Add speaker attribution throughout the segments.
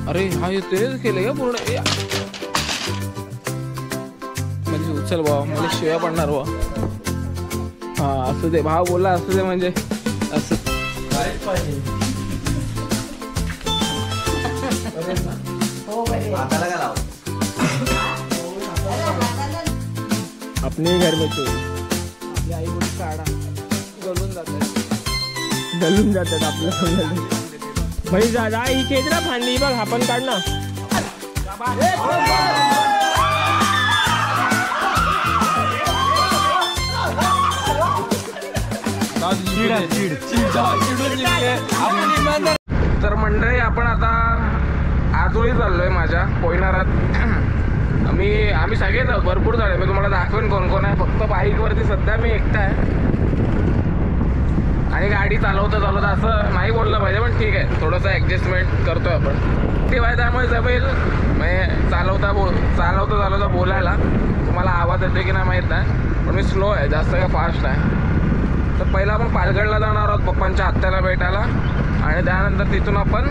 Speaker 1: अरे हा तेच केलंय का पूर्ण म्हणजे उचल भाऊ मला शिव्या पडणार भाऊ. हा असू दे भाव बोला असू दे म्हणजे असं अपने घर में चोरी आपली आई बोली काढा गलून जातात आपल्या भाई दादा ही खेच ना फांदी बघ आपण काढ ना. तर मंडळी आपण आता आजोळी चाललोय माझ्या कोयनारात. आम्ही सगळेच भरपूर झाले. मी तुम्हाला दाखवेन कोण कोण आहे. फक्त बाईकवरती सध्या मी एकटा आहे आणि गाडी चालवता असं नाही बोललं पाहिजे पण ठीक आहे थोडंसं ॲडजस्टमेंट करतोय आपण. तेव्हा त्यामुळे जमेल म्हणजे चालवता बोलायला. तुम्हाला आवाज येतो की नाही माहीत नाही पण मी स्लो आहे जास्त काय फास्ट आहे. तर पहिला आपण पालगडला जाणार आहोत पप्पांच्या हत्याला भेटायला आणि त्यानंतर तिथून आपण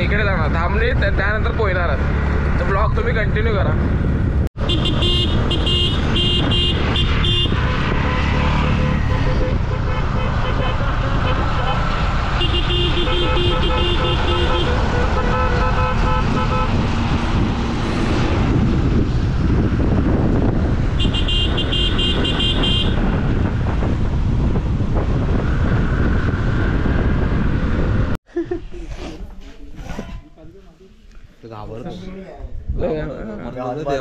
Speaker 1: इकडे जाणार धामणी त्यानंतर कोयनारात. तर ब्लॉग तुम्ही कंटिन्यू करा.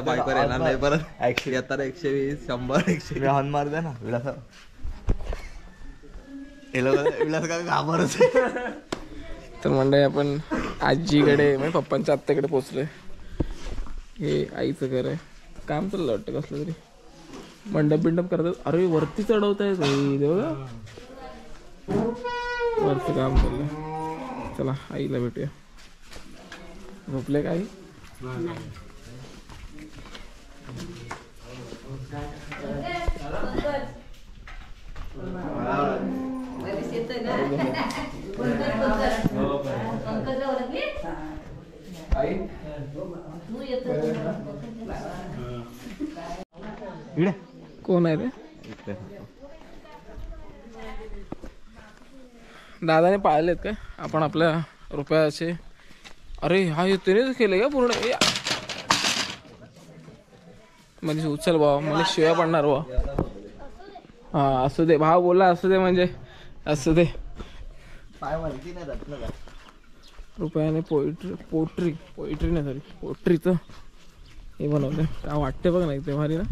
Speaker 2: बायकर येणार नाही परत. 120 100 100 हॉर्न मार द्या ना विलास का घाबरच.
Speaker 1: तर मंडळी आपण आजीकडे म्हणजे पप्पांच्या आत्याकडे पोचलोय. हे आईचं घर आहे. काम चाललं वाटतं कसलं तरी मंडप करतात. अरे वरती चढवत आहे बघा वरचं काम चाललंय. चला आईला भेटूया. झोपले का आई? कोण आहे रे? दादाने पाळलेत काय आपण आपल्या रुपयाचे? अरे हा त्यानेच केलंय का पूर्ण म्हणजे उचल भाऊ मला शिव्या पडणार भाऊ. हा असू दे भाव बोला असू दे म्हणजे असू दे. रुपयाने पोएट्री नाही सॉरी पोट्रीचं हे बनवलं. काय वाटते बघ नाही ते भारी ना.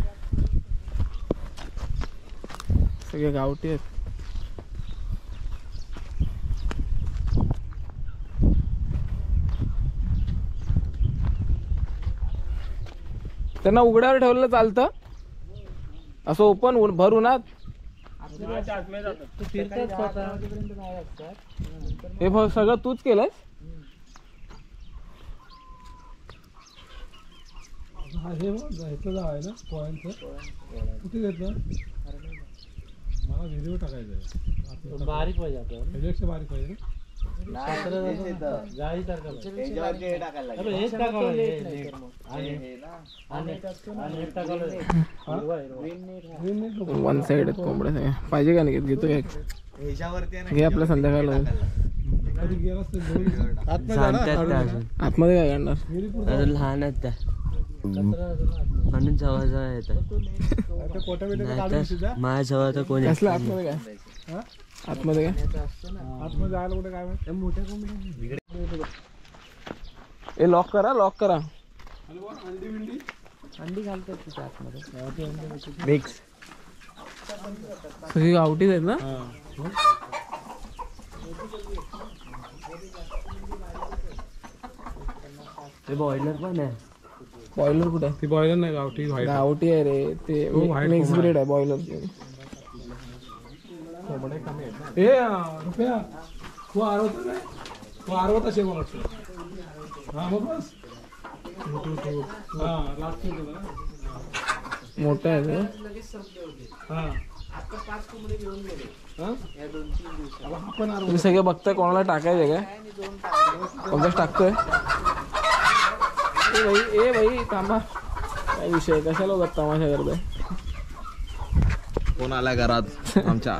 Speaker 1: सगळे गावठी आहेत. त्यांना उघड्यावर ठेवलेलं चालतं असं ओपन भर उन्हात. हे सगळं तूच केलंयस?
Speaker 3: कुठे घेतलं? मला व्हिडिओ टाकायचा बारीक पाहिजे बारीक पाहिजे
Speaker 1: वन साइड आहेत कोंबड्या सगळ्या. पाहिजे का नाही घेतो घे आपल्या संध्याकाळला. आतमध्ये काय काढणार?
Speaker 2: लहान आहेत त्या म्हणून जवळ येतात. माझ्या जवळ तर कोणी
Speaker 1: कसलं आतमध्ये काय? आतमध्ये काय?
Speaker 3: आतमध्ये जायला कुठे काय माहिती मोठ्या कोंबड्या.
Speaker 1: हे लॉक करा.
Speaker 2: अंडी घालतात तिथे आतमध्ये.
Speaker 1: सगळी गावठीच आहेत ना?
Speaker 2: ते बॉयलर पण आहे.
Speaker 1: बॉयलर कुठे आहे?
Speaker 3: ती बॉयलर नाही गावठी
Speaker 1: गावठी आहे रे ते मिक्स ब्रीड आहे बॉयलर.
Speaker 3: हे रुपया तू आरवत नाही तू आरवत असेल मला वाटतं. हा मग बस
Speaker 1: मोठा आहे ते.
Speaker 3: हा
Speaker 1: तुम्ही सगळे बघताय कोणाला टाकायचे काय पंकज टाकतोय ए भाई थांबा काय विषय कशाला बघत तमाशा करतोय
Speaker 2: कोण आला घरात आमच्या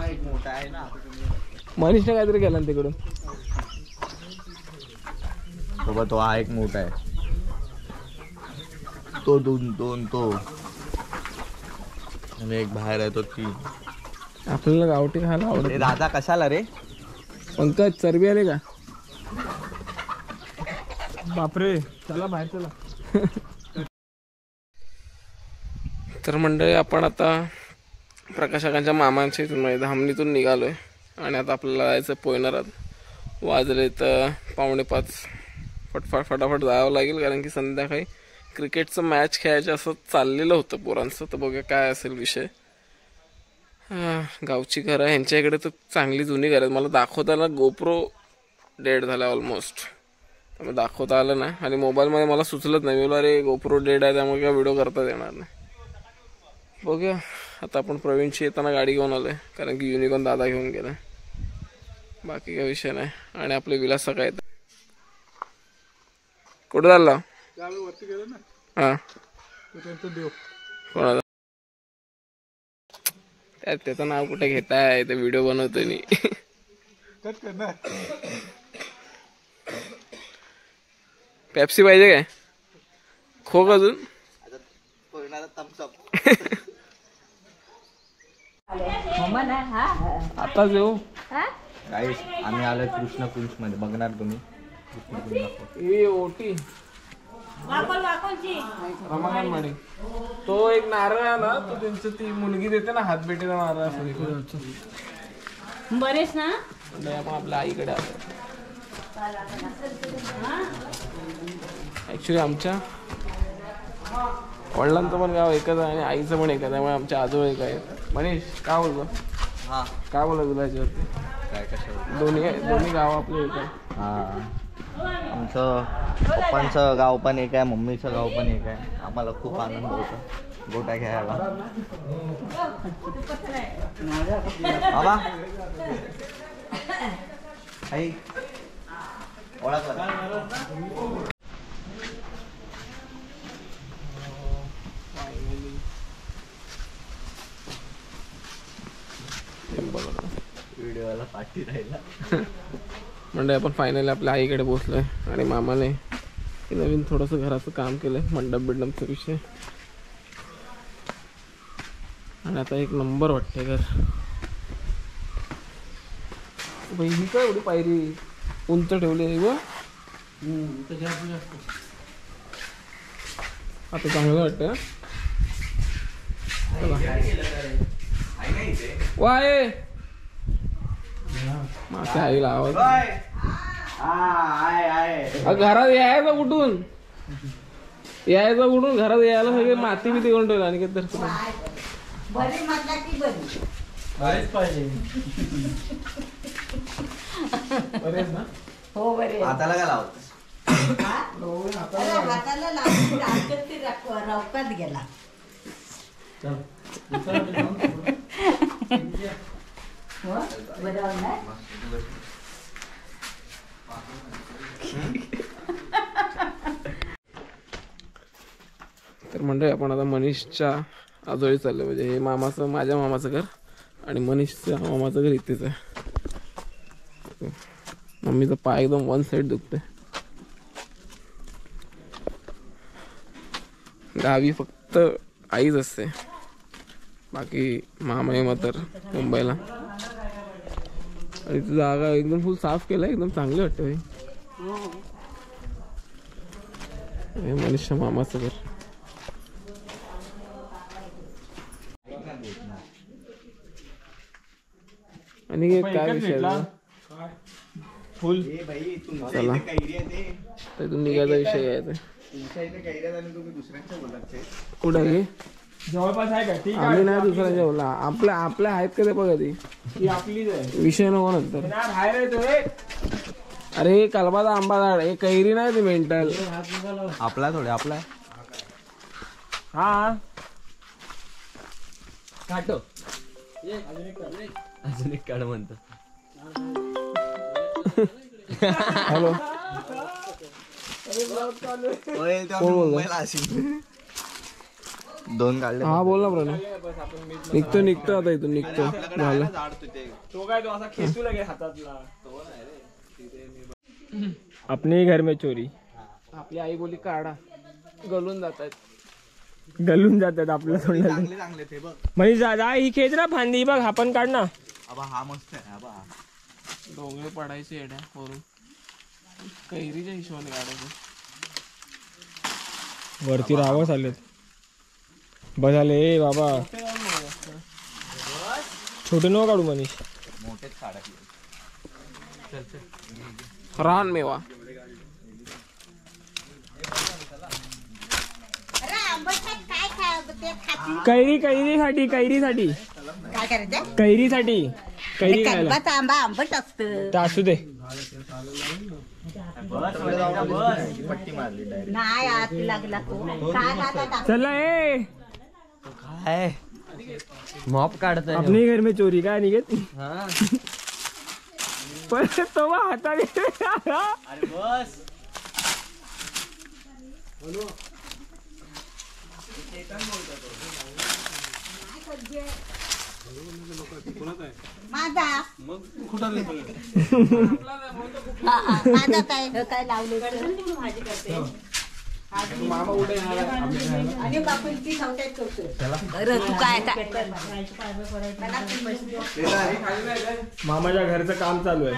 Speaker 1: मनीषने काहीतरी केलं ना तिकडून
Speaker 2: सोबत तो हा एक मोठा आहे तो दोन तो आणि एक बाहेर आहे तो ती
Speaker 1: आपल्याला गावठी खायला आवडत
Speaker 2: राधा कशाला रे
Speaker 1: पंकज चरबी आले का बापरे चला बाहेर चला तर मंडळी आपण आता प्रकाशकांच्या मामांच्या इथून म्हणजे धामणीतून निघालोय आणि आता आपल्याला जायचं पोयनारात वाजले तर 4:45 फटाफट जावं लागेल कारण की संध्याकाळी क्रिकेटचं मॅच खेळायचं असं चाललेलं होतं पोरांचं तर बघूया काय असेल विषय गावची घरं ह्यांच्या इकडे तर चांगली जुनी घरं आहेत मला दाखवताना गोप्रो डेड झाला ऑलमोस्ट त्यामुळे दाखवता आलं नाही आणि मोबाईलमध्ये मला सुचलत नाही मी बोला अरे गोप्रो डेड आहे त्यामुळे काय व्हिडिओ करता येणार नाही बघूया आता आपण प्रवीणशी येताना गाडी घेऊन आलोय कारण की युनिकॉर्न दादा घेऊन गेलाय बाकी काही विषय नाही आणि आपले विलास सकाळ येतात कुठं चालला
Speaker 3: वरती गेलो ना
Speaker 1: हा
Speaker 3: देव
Speaker 1: कोणाला त्याचं नाव कुठे घेताय ते व्हिडिओ बनवतोय मी
Speaker 3: कट करणार
Speaker 1: पेप्सी पाहिजे काय खोक अजून आता येऊ
Speaker 2: गाईस आम्ही आलोय कृष्ण कुंज मध्ये बघणार तुम्ही
Speaker 1: ही ओटी रमाकांत माडे तो एक नारळ आहे ना तो त्यांची ती मुलगी देते ना हातबेटीचा नारळ असतो
Speaker 4: बरेच ना
Speaker 1: आपण आपल्या आईकडे आलो ऍक्च्युली आमच्या वडिलांचं पण गाव एकच आहे आणि आईचं पण एक आहे त्यामुळे आमच्या आजोबा एक आहे मनीष काय बोलतो
Speaker 2: हा
Speaker 1: काय बोला तुला याच्यावरती
Speaker 2: काय कशावर
Speaker 1: दोन्ही गाव आपले एक आहे
Speaker 2: हा आमचं पप्पांचं गाव पण एक आहे मम्मीचं गाव पण एक आहे आम्हाला खूप आनंद होतो गोट्या खेळायला बाबा आई ओळख व्हिडिओला पाठी राहिला
Speaker 1: म्हणजे आपण फायनली आपल्या आईकडे पोहोचलोय आणि मामाने नवीन थोडंसं घराचं काम केलंय मंडप बिंडपचा विषय आणि आता एक नंबर वाटते घर बाई ही काय एवढी पायरी उंच ठेवली आहे ग आता चांगलं वाटतं वाय माझ्या आईला आवाज घरात यायचं कुठून घरात यायला सगळे माती बिती करून ठेवलं आणि तर
Speaker 4: बरी म्हटला की बरी हो बरे
Speaker 2: हाताला काय लावत
Speaker 4: हाताला लागून रवकात गेला बरोबर ना
Speaker 1: तर मंडळी आपण आता मनीषच्या आजोळी चाललो म्हणजे हे मामाचं माझ्या मामाचं घर आणि मनीषच्या मामाचं घर इथेच आहे मम्मीचा पाय एकदम वन साईड दुखते गावी फक्त आईच असते बाकी मामा तर मुंबईला आणि ती जागा एकदम फुल साफ केला एकदम चांगली वाटते हे मनीषच्या मामाचं घर आणि काय विषय
Speaker 3: फुल
Speaker 1: चला त्यातून निघायचा विषय आहे कुठं घे
Speaker 3: जवळपास आहे का ठीक
Speaker 1: आम्ही नाही दुसऱ्या जेवला आपल्या आहेत का ते बघा ती
Speaker 3: आपलीच आहे
Speaker 1: विषय नको नंतर
Speaker 3: बाहेर येतो
Speaker 1: अरे कलबाचा आंबा झाड हे कैरी नाही ती मेंटल
Speaker 2: आपला थोडे आपला
Speaker 3: हा काटो
Speaker 5: अजून एक काढ म्हणतो.
Speaker 3: हॅलो
Speaker 2: दोन काढले.
Speaker 3: हा बोल ना प्रणव. निघतो आता इथून निघतो. झालं अपने घर में चोरी.
Speaker 1: आपली आई बोली काढा, गलून जात आहेत.
Speaker 3: गलून जातात आपल्या तोंडाला.
Speaker 2: चांगले चांगले ते बघ.
Speaker 3: म्हणजे जा ही खेच ना फांदी बघ. हा पण काढ ना.
Speaker 2: आबा हा मस्त आहे. आबा हा
Speaker 1: डोंगरे पडायचे येड्या वरून. कैरीच्या हिशोबाने काढायचं.
Speaker 3: वरती रावस आलेत. बस आले बाबा. छोटे नको काढू मनीष.
Speaker 2: मोठेच काढायचे.
Speaker 1: रान मेवा.
Speaker 4: अरे आंबट काय ते खाती
Speaker 3: कैरीसाठी
Speaker 4: काय करायचं?
Speaker 3: कैरीसाठी कैरी खायला.
Speaker 4: कलबाचा आंबा आंबट असतं.
Speaker 3: ते असू दे.
Speaker 2: पट्टी मारली डायरेक्ट.
Speaker 4: नाही आत लागला तो. काय खाता?
Speaker 3: चला ए
Speaker 5: काय मॉप काढतोय.
Speaker 3: अपने घर में चोरी काय निघत.
Speaker 5: हा
Speaker 3: पण तो हाताने.
Speaker 5: अरे बस.
Speaker 4: माझा माझा काय लावले भाजी करते. आणि बापूंची खावट्यात करतो. तू काय
Speaker 3: मामाच्या घरचं काम चालू आहे.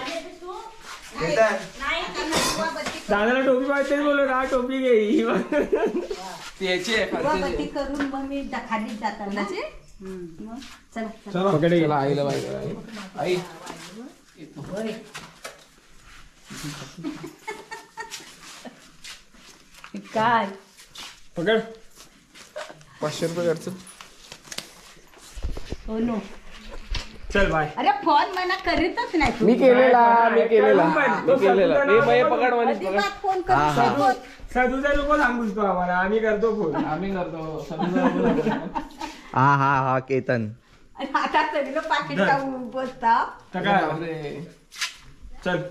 Speaker 3: दादाला टोपी पाहिजे बोलत. हा टोपी घे.
Speaker 4: बत्ती करून मग मी खाली जाताना चला
Speaker 3: पकडे
Speaker 1: चला आईला बाई. आई
Speaker 4: काय
Speaker 3: पकड.
Speaker 1: 500 रुपये खर्च.
Speaker 4: हो नो.
Speaker 3: चल बाय.
Speaker 4: अरे फोन मला करीतच नाही तू.
Speaker 1: मी केलेला. ए बाई पकड मनीष पकड.
Speaker 4: अजिबात फोन करू.
Speaker 3: सदूचा नको सांगूस तो आम्हाला. आम्ही करतो फोन.
Speaker 1: आम्ही करतो.
Speaker 2: हा हा हा केतन.
Speaker 4: आता सगळं पाकिट बसता.
Speaker 3: तर काय
Speaker 1: बापरे.
Speaker 3: चल.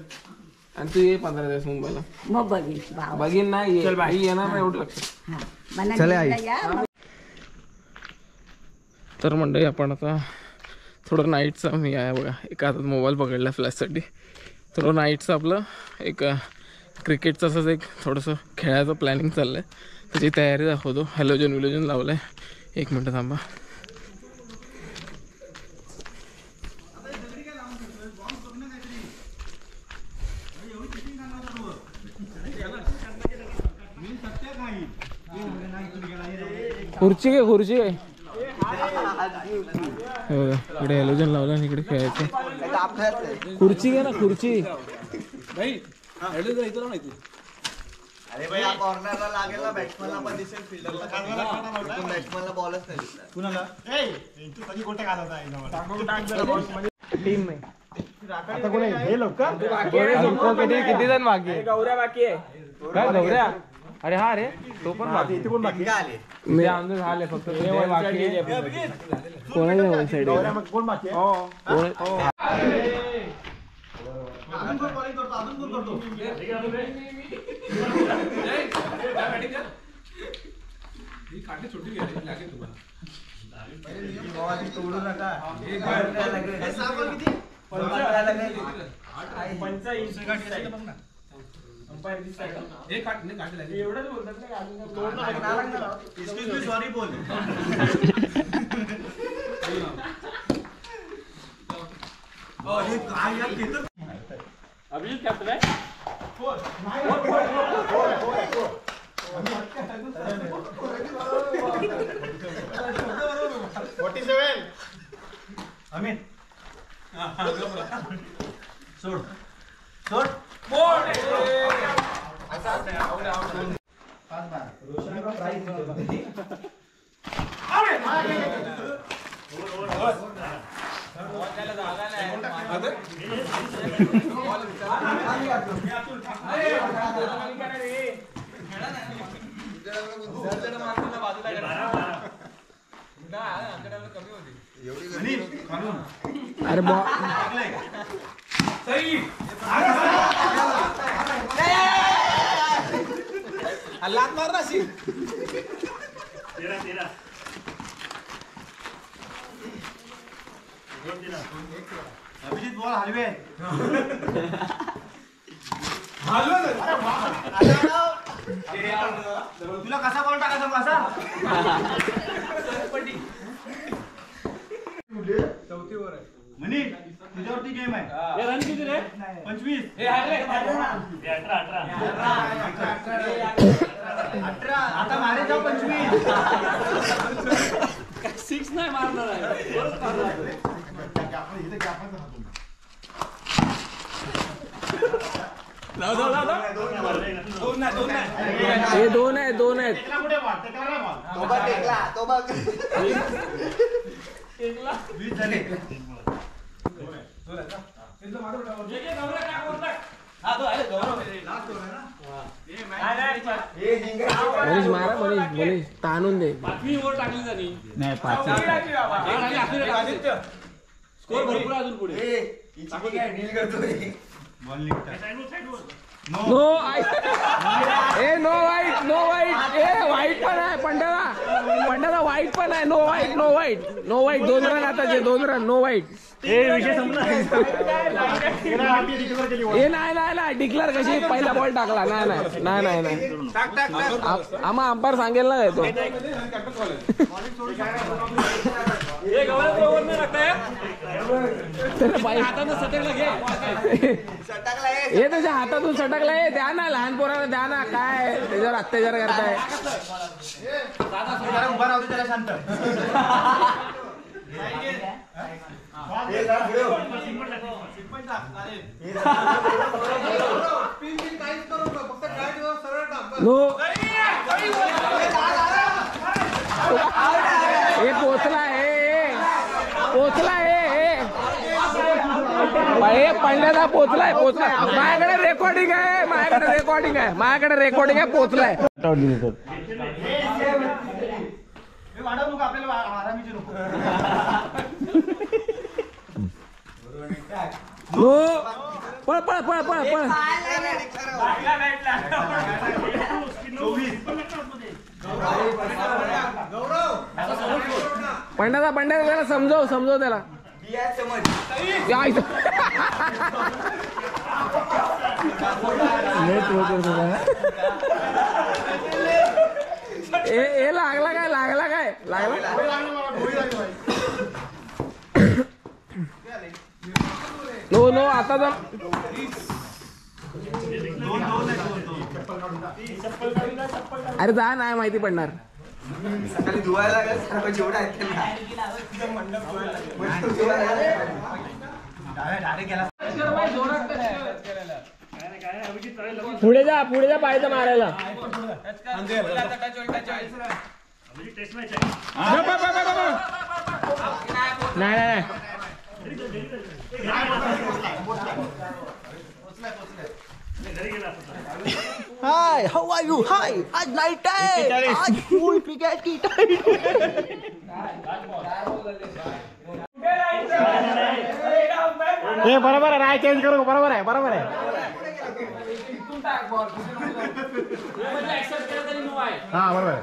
Speaker 1: आणि तू ये 15 दिवस मुंबईला.
Speaker 4: मग बघीन भाव.
Speaker 1: बघीन नाही
Speaker 3: चल बाय.
Speaker 1: येणार नाही एवढं लक्षात.
Speaker 4: हा. मला
Speaker 2: चले आई.
Speaker 4: घ्यायला या. मग
Speaker 1: तर मंडळी आपण आता थोडं नाईटचं मी आहे बघा. एका हातात मोबाईल पकडला फ्लॅशसाठी. थोडं नाईटचं आपलं एक क्रिकेटचं असंच एक थोडंसं खेळायचं प्लॅनिंग चाललं आहे. त्याची तयारी दाखवतो. हॅलोजन विलोजन लावलं आहे. 1 मिनटं थांबा. खुर्ची घे खुर्ची घे. इकडे हॅलोजन लावलं आणि इकडे खेळायचं. खुर्ची घे ना खुर्ची.
Speaker 2: अरे भाई हा कॉर्नरला लागेल ना. बॅट्समनला पण दिसेल. फिल्डरला बॅट्समनला बॉलच नाही दिसणार.
Speaker 6: कुणाला तू कधी गोटे घालत आहे
Speaker 3: टीम में
Speaker 6: आता कोणी हे लवकर
Speaker 1: किती जण बाकी आहे?
Speaker 3: गौऱ्या बाकी आहे.
Speaker 1: काय गौऱ्या? अरे हा रे तो पण बाकी.
Speaker 6: इथे कोण बाकी
Speaker 2: आले.
Speaker 1: मी आमचं झाले फक्त तुझे बाकी आहे. कोणाला वन साइड
Speaker 6: मग कोण बाकी आहे? अजून कोण bowling करतो? अजून कोण करतो? तोडू नका. हे सापळ किती?
Speaker 3: 55 एवढंच बोलतात ना.
Speaker 6: Excuse me, sorry बोल. अरे काय यार केतन.
Speaker 3: अभिजित कॅप्टन आहे.
Speaker 6: 47. अमित सोड सोड.
Speaker 3: अरे बॉ
Speaker 6: लात मार ना शी. अभिजित बॉल हलवे. तुला कसा बॉल टाकायचा कसा.
Speaker 3: चौथीवर आहे.
Speaker 6: म्हणी तुझ्यावरती गेम आहे.
Speaker 3: रन किती रे?
Speaker 6: 25. 18. आता मारे जाऊ 25.
Speaker 3: 6 नाही मारणार आहे. हे दोन आहेत.
Speaker 2: तो बघ टेकला, तो बघ.
Speaker 6: 20 झाले.
Speaker 3: मनीष मारा मनीष ताणून दे.
Speaker 6: नाही 5.
Speaker 3: स्कोर भरपूर अजून पुढे.
Speaker 6: बॉल निघतात.
Speaker 3: नो ए नो वाईट ए वाईट पण आहे पंढरा वाईट पण आहे. नो वाईट 2 रन आताचे 2 रन नो वाईट.
Speaker 6: विषय संपला.
Speaker 3: ए नाही डिक्लेअर कशी पहिला बॉल टाकला. नाही आम्हा अंपायर सांगेल ना तो. हे त्याच्या हातातून सटकला. हे द्या ना लहान पोरांना द्या ना. काय त्याच्यावर अत्याचार करताय.
Speaker 6: उभा राहतो त्याला शांत.
Speaker 3: नो हे पोचला पंड्याला पोचलाय. माझ्याकडे रेकॉर्डिंग आहे. पोचलाय.
Speaker 6: वाढव नको आपल्याला आरामीचे नको.
Speaker 3: नो पळ 24. पंड्या त्याला समजव त्याला. ए लागला काय नो आता जर अरे जा नाही माहिती पडणार.
Speaker 2: सकाळी धुवायला लागेल जेवढा आहेत
Speaker 3: पुढे जा पाहिजे मारायला. नाही
Speaker 2: हाय हाऊ आर यू. हाय आज नाईट आहे. आज फुल क्रिकेट की टाइम.
Speaker 3: हे बरोबर आहे. राय चेंज करू. बरोबर आहे. हा बरोबर आहे.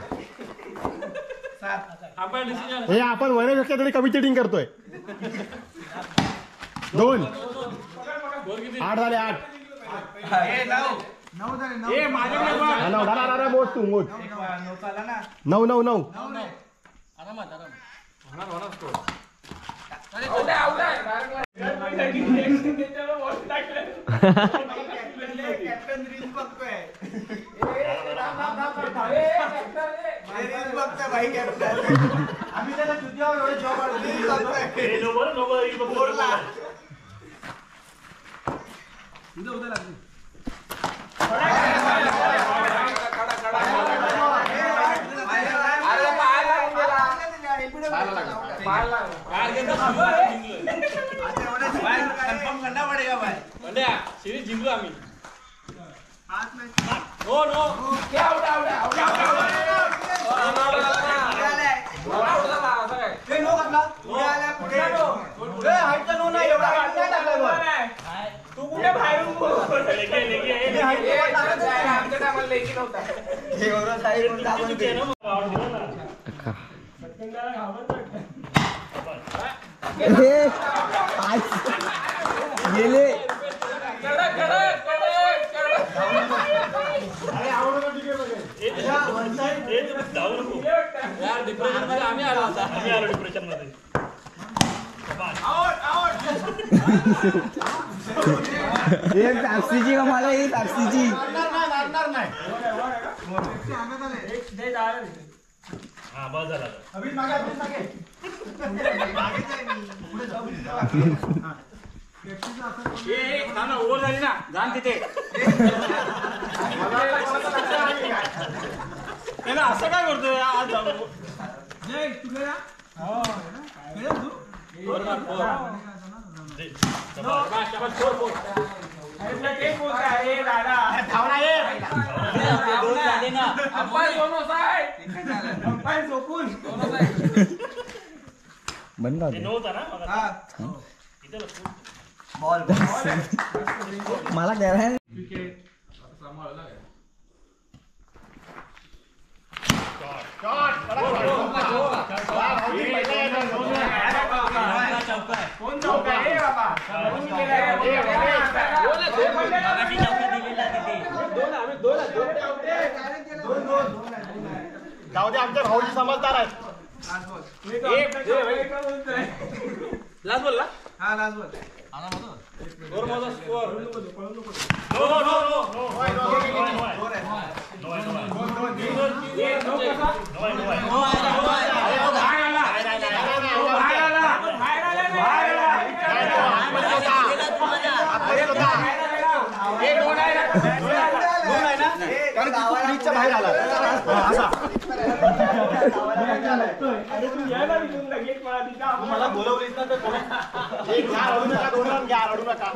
Speaker 3: हे आपण वनपेक्षा थोडी कमी चिटिंग करतोय. 2 8 झाले. 8 9 मोज तू मोज. 9
Speaker 6: आम्ही त्याला जुत्यावर एवढे जॉब
Speaker 3: सिरीज जिंकलो आम्ही.
Speaker 6: हाईटचा नो नाही, एवढा हाईट नाही टाकलाय बॉल.
Speaker 3: तू कुठे बाहेरून बोल
Speaker 6: मी हाईटचा बॉल टाकत नाही.
Speaker 3: आमच्या टायमाला लेखी नव्हता
Speaker 6: हे बरोबर आहे, पण टाकून दे.
Speaker 2: गेले तापसीची का मला ही तापसीची
Speaker 6: मारणार नाही. अभित मागे, अभित मागे. मागे जाय मी. पुढे जाऊ दे. हा.
Speaker 3: ओव्हर झाली ना जाण तिथे असं काय करतोय आज
Speaker 2: बंद
Speaker 6: बॉल
Speaker 2: मला करायला
Speaker 6: जाऊ दे, आमच्या भाऊजी समजदार आहेत.
Speaker 3: लास्ट बोल
Speaker 6: हा लास्ट बॉल. बाहेर आला मला बोलवलीस ना तर एक घ्या, रडू नका, 2 रन घ्या, रडू नका.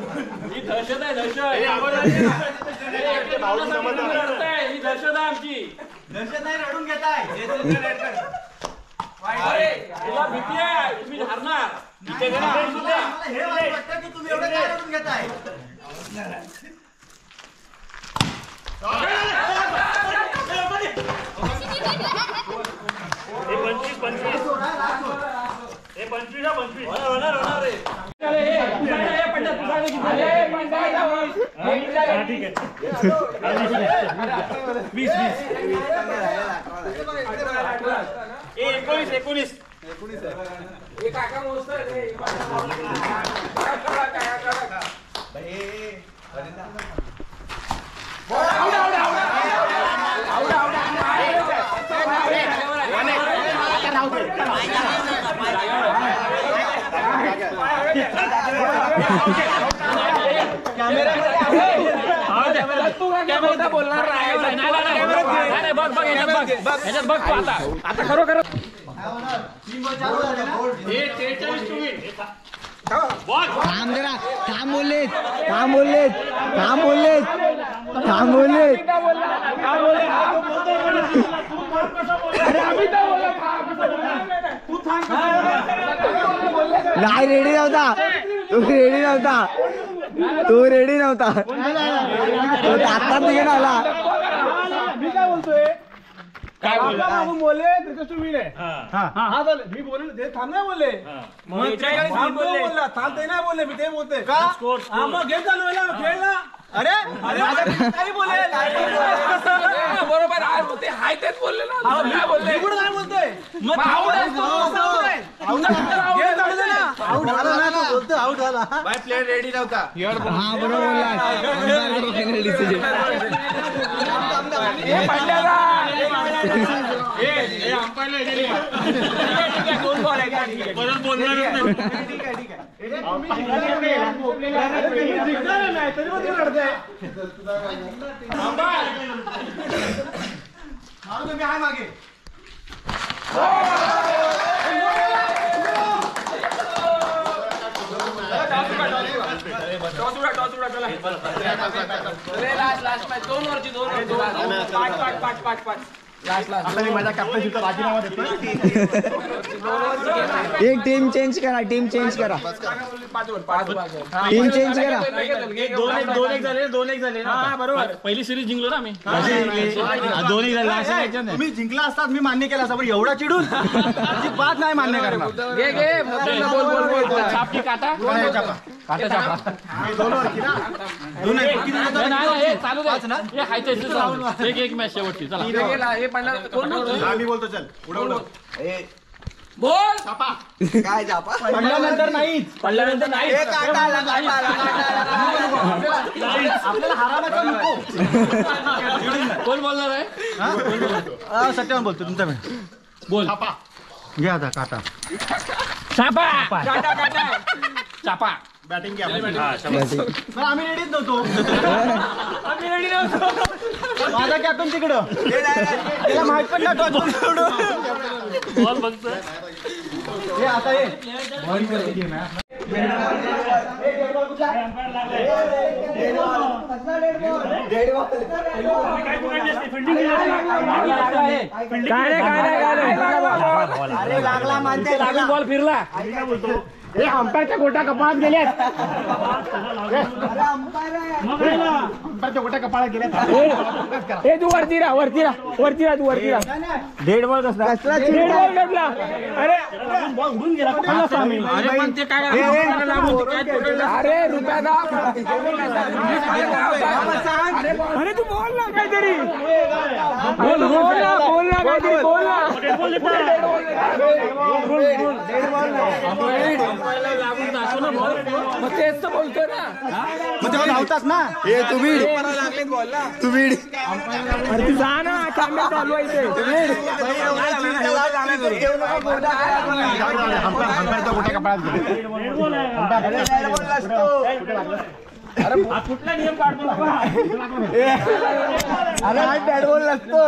Speaker 3: ही दहशत आहे दहशत
Speaker 6: भाऊजी समजदार आहेत.
Speaker 3: ही दहशत आहे आमची
Speaker 6: दहशत नाही, रडून घेताय.
Speaker 3: तुला भीती आहे तुम्ही हारणार इथे घरा.
Speaker 6: मला हे वाटतं की तुम्ही एवढं काय रडून घेताय.
Speaker 3: कॅमेरा बोलणार बघ आता खरोखर
Speaker 2: थांब जरा, थांब बोललेत, थांब बोललेत, थांब बोललेत, थांब बोललेत. नाही रेडी नव्हता, तू रेडी नव्हता, तू रेडी नव्हता, तो आत्ताच निघून आला.
Speaker 3: मी काय बोलतोय मागून बोलले त्याच्या तुम्ही हा झालं मी बोलले ते थांब नाही बोलले बोलला थांब ते नाही बोलले मी ते बोलते का मग गेम चालू आहे ना खेळ ना. अरे काही बोलले बरोबर ते हाय तेच बोलले ना काय बोलले कुठं काय बोलतोय
Speaker 6: आउट झाला.
Speaker 3: बाय प्लेयर रेडी नव्हता
Speaker 2: हा बरोबर बोलला.
Speaker 6: तुम्ही आहे मागे. आता मी माझ्या कॅप्टनशिपचा राजीनामा देतोय.
Speaker 5: एक टीम चेंज करा, टीम चेंज करा, टीम चेंज करा.
Speaker 6: 2-1 झाले.
Speaker 3: हा बरोबर. पहिली सिरीज जिंकलो ना आम्ही.
Speaker 6: दोन्ही झाले असं नाही. तुम्ही जिंकला असतात मी मान्य केला असता, पण एवढा चिडून अजिबात नाही मान्य करणार.
Speaker 3: छापकी काटा काटा छापा. एक मॅच शेवटची चला.
Speaker 6: मी बोलतो चल उडव.
Speaker 1: बोल
Speaker 2: काय जापा
Speaker 6: पडल्यानंतर नाहीच.
Speaker 3: पडल्यानंतर नाही.
Speaker 6: आपल्याला हारायला नको.
Speaker 3: कोण बोलणार आहे?
Speaker 6: सत्यावर बोलतो तुमचा वेळ.
Speaker 3: बोल.
Speaker 6: घ्या आता काटा.
Speaker 3: चापा
Speaker 6: बॅटिंग घ्या. आम्ही रेडीच नव्हतो. माझा कॅप्टन तिकडं त्याला माहित पण नाही.
Speaker 3: बॉल बघतो.
Speaker 6: हे आता हे
Speaker 2: लागला मानते लागला.
Speaker 3: बॉल फिरला. हे अंपायरच्या गोट्या कपाळात गेल्यात.
Speaker 6: अंपायरच्या गोट्या कपाळात गेल्या.
Speaker 3: हे तू वरती राहा, वरती राहा, वरती राहा, तू वरती राहा.
Speaker 6: डेड बॉल कसला.
Speaker 3: डेड बॉल घेतला. अरे
Speaker 6: बॉल उडून गेला. पकडलाच आम्ही.
Speaker 3: अरे रुपयाला. अरे तू बोल ना काहीतरी. बोल ना काहीतरी बोल ना. मग तेच तर बोलतोय ना.
Speaker 6: मग तेव्हा धावतात ना.
Speaker 2: तुम्ही
Speaker 3: अरे तू जा ना, कॅमेरा चालू आहे इथे.
Speaker 6: अंपायरच्या गोट्या कपाळात गेल्या.
Speaker 3: अरे कुठला नियम काढतो बाबा?
Speaker 2: अरे हा बॅट बॉल नसतो,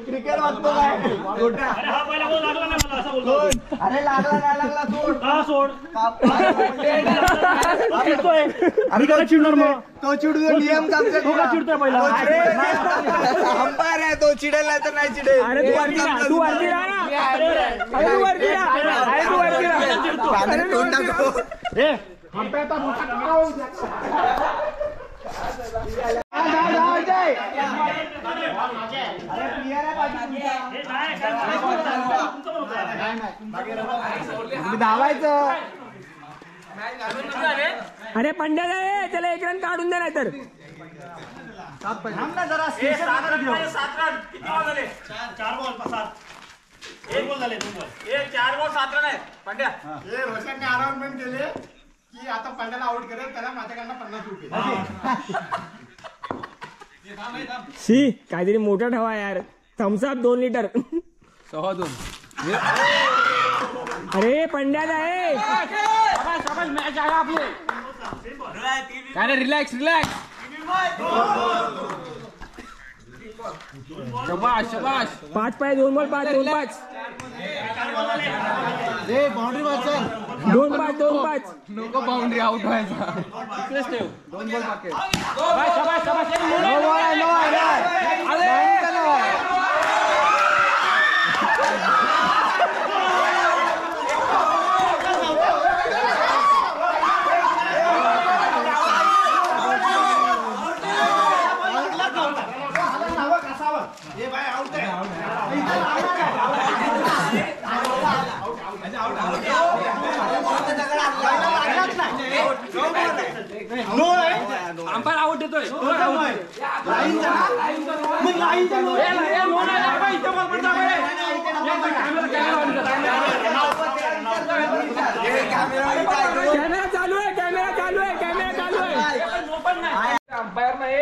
Speaker 2: क्रिकेट वाजतो काय. अरे लागला काय लागला सोड.
Speaker 6: आम्ही त्याला चिडणार मग.
Speaker 2: तो चिडू नियम
Speaker 6: चिडतोय पहिला.
Speaker 2: अंपायर आहे तो, चिडेल नाही तर नाही चिडेल.
Speaker 3: अरे तू वरती राहा, तू वरती राहा ना. अरे तू वरती राहा, अरे तू वरती राहा.
Speaker 2: धावायचं.
Speaker 3: अरे पंड्या आहे, त्याला 1 रन काढून दे नाही तर.
Speaker 6: रोशनने अनाउन्समेंट केले की आता पंड्याला आउट करेल, त्याला माझ्याकडनं 50 रुपये.
Speaker 3: शी काहीतरी मोठा ठेवा यार. Thums Up 2 litre. 2.5. अरे पंड्यात आहे. मॅच आहे आपले. काय नाही, रिलॅक्स रिलॅक्स. शाबाश 5 पाय 2 बॉल 5 2 5.
Speaker 6: बाउंड्री वाचल.
Speaker 3: 2 5 2 5.
Speaker 1: नको बाउंड्री आउट व्हायचा.
Speaker 3: इकडेच ठेव.
Speaker 2: 2 बॉल बाकी.
Speaker 3: अंपायर आउट देतोय. कॅमेरा चालू आहे, कॅमेरा चालू आहे, कॅमेरा चालू आहे. अंपायर नाही.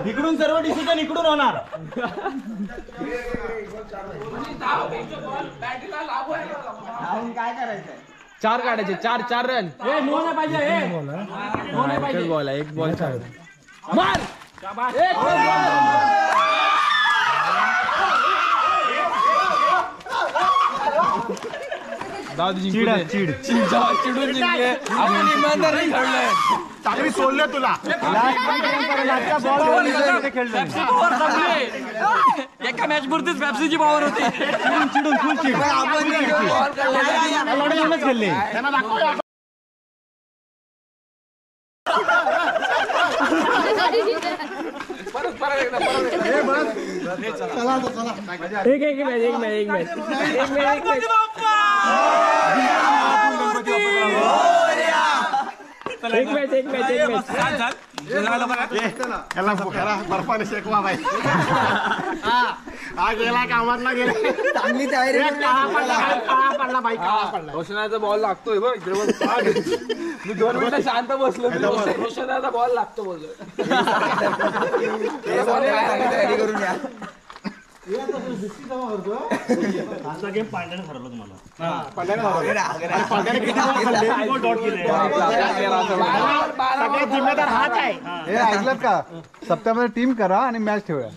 Speaker 6: इकडून सर्व डिसिजन इकडून होणार.
Speaker 2: काय करायचंय.
Speaker 3: 4 काढायचे, 4 रन. नो नाही पाहिजे. नो नाही पाहिजे. बॉल आहे, 1 बॉल मार. शाबास.
Speaker 1: चिडून जिंकले आपण इमानदारी खेळलोय
Speaker 3: चांगली सोडलं तुला
Speaker 5: एका मॅच पुरतीच पॅप्सीची पॉवर होती.
Speaker 6: चिडून फुल चिड खेळले
Speaker 3: बर्फाने शेकवा बाई हा गेला कामात ना गेले
Speaker 5: चांगली तयारी
Speaker 3: पडला बाई
Speaker 1: रोशनाचा बॉल लागतोय बघ इकडे बघ. मी 2 मिनिटं शांत बसलो. रोशनाचा बॉल लागतो बोललो.
Speaker 5: तयारी करून या.
Speaker 6: गेम पांड्याने ठरवलं तुम्हाला
Speaker 3: सगळ्यात जिम्मेदार हाच आहे. हे ऐकलं का सप्त्यामध्ये टीम करा आणि मॅच ठेवूया.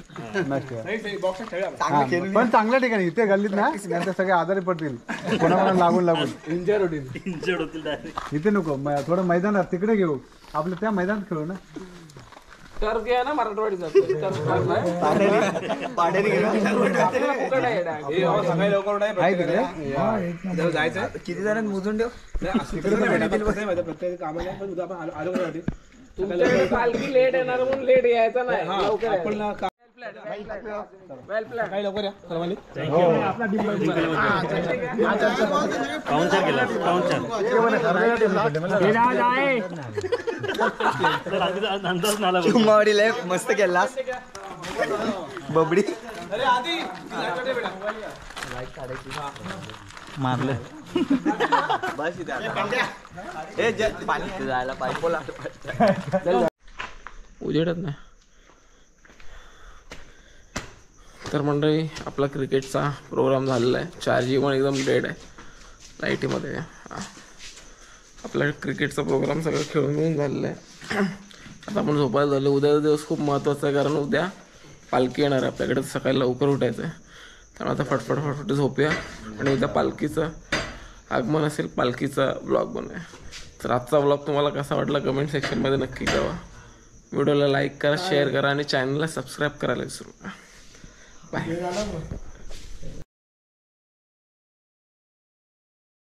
Speaker 3: पण चांगल्या ठिकाणी इथे गल्लीत ना नंतर सगळे आजारी पडतील कोणाकोणा लागून
Speaker 1: इंजर होतील.
Speaker 6: इंजर्ड होतील डायरेक्ट.
Speaker 3: इथे नको थोडं मैदानात तिकडे घेऊ आपलं त्या मैदानात खेळू ना.
Speaker 1: टर्फ घ्या ना मराठवाडीचा
Speaker 5: पाडेरी
Speaker 1: सकाळी लवकर
Speaker 3: आहे तिकडे
Speaker 1: जायचं
Speaker 5: किती जणांत मोजून ठेव.
Speaker 3: प्रत्येक कामाला पण उद्या आपण आलो
Speaker 1: तुमच्याकडे पालखी लेट येणार म्हणून लेट यायचा नाही लवकर यायचं. वेल प्लॅन
Speaker 3: काही लवकर या सर्वांनी.
Speaker 6: पाऊंचार केला पाऊंचार अंदाज नाला
Speaker 5: कुंभावडी लय मस्त केलास बबडी.
Speaker 2: मारलं पाणी जायला पाहिजे.
Speaker 1: उजेडत नाही. तर मंडळी आपला क्रिकेटचा प्रोग्राम झालेला आहे. 4G पण एकदम डेड आहे लाईटीमध्ये. आपला क्रिकेटचा प्रोग्राम सगळं खेळून घेऊन झालेला आहे. आता आपण झोपायला झालं. उद्याचा दिवस खूप महत्त्वाचा आहे कारण उद्या पालखी येणार आहे आपल्याकडे. सकाळी लवकर उठायचं आहे त्यामुळे आता फटफट झोपूया आणि उद्या पालखीचं आगमन असेल पालखीचा ब्लॉग बनवूया. तर आजचा ब्लॉग तुम्हाला कसा वाटला कमेंट सेक्शनमध्ये नक्की कळवा. व्हिडिओला लाईक करा शेअर करा आणि चॅनलला सबस्क्राईब करायला विसरू नका. बाय.